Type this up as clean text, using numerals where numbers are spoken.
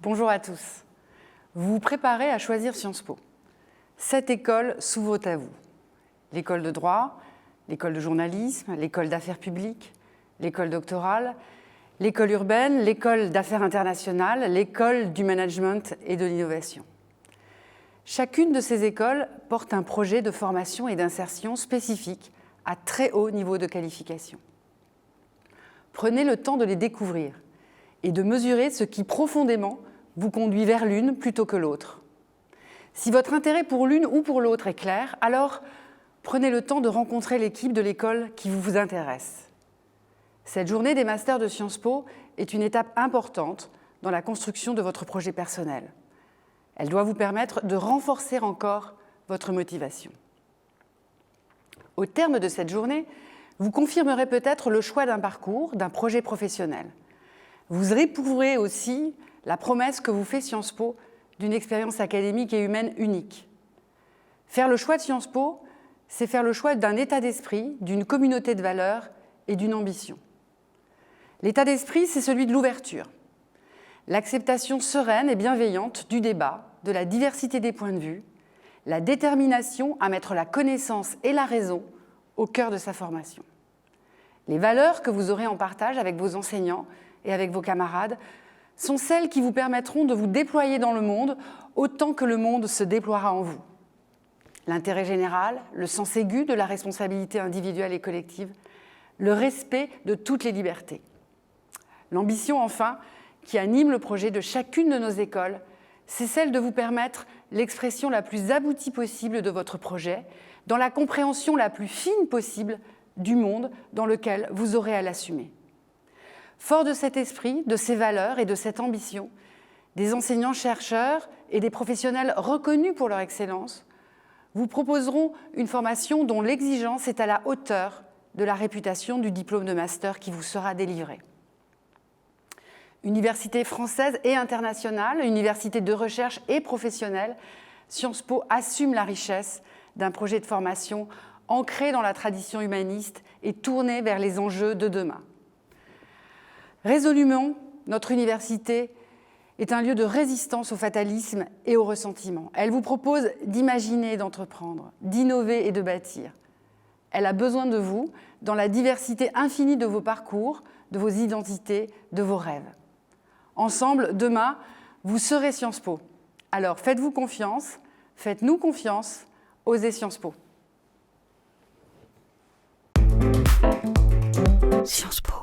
Bonjour à tous. Vous vous préparez à choisir Sciences Po. 7 écoles s'ouvrent à vous. L'école de droit, l'école de journalisme, l'école d'affaires publiques, l'école doctorale, l'école urbaine, l'école d'affaires internationales, l'école du management et de l'innovation. Chacune de ces écoles porte un projet de formation et d'insertion spécifique à très haut niveau de qualification. Prenez le temps de les découvrir et de mesurer ce qui profondément vous conduit vers l'une plutôt que l'autre. Si votre intérêt pour l'une ou pour l'autre est clair, alors prenez le temps de rencontrer l'équipe de l'école qui vous intéresse. Cette journée des masters de Sciences Po est une étape importante dans la construction de votre projet personnel. Elle doit vous permettre de renforcer encore votre motivation. Au terme de cette journée, vous confirmerez peut-être le choix d'un parcours, d'un projet professionnel. Vous éprouverez aussi la promesse que vous fait Sciences Po d'une expérience académique et humaine unique. Faire le choix de Sciences Po, c'est faire le choix d'un état d'esprit, d'une communauté de valeurs et d'une ambition. L'état d'esprit, c'est celui de l'ouverture, l'acceptation sereine et bienveillante du débat, de la diversité des points de vue, la détermination à mettre la connaissance et la raison au cœur de sa formation. Les valeurs que vous aurez en partage avec vos enseignants et avec vos camarades sont celles qui vous permettront de vous déployer dans le monde autant que le monde se déploiera en vous. L'intérêt général, le sens aigu de la responsabilité individuelle et collective, le respect de toutes les libertés. L'ambition, enfin, qui anime le projet de chacune de nos écoles, c'est celle de vous permettre l'expression la plus aboutie possible de votre projet, dans la compréhension la plus fine possible du monde dans lequel vous aurez à l'assumer. Fort de cet esprit, de ces valeurs et de cette ambition, des enseignants-chercheurs et des professionnels reconnus pour leur excellence vous proposeront une formation dont l'exigence est à la hauteur de la réputation du diplôme de master qui vous sera délivré. Université française et internationale, université de recherche et professionnelle, Sciences Po assume la richesse d'un projet de formation ancré dans la tradition humaniste et tourné vers les enjeux de demain. Résolument, notre université est un lieu de résistance au fatalisme et au ressentiment. Elle vous propose d'imaginer et d'entreprendre, d'innover et de bâtir. Elle a besoin de vous dans la diversité infinie de vos parcours, de vos identités, de vos rêves. Ensemble, demain, vous serez Sciences Po. Alors faites-vous confiance, faites-nous confiance, osez Sciences Po. Sciences Po.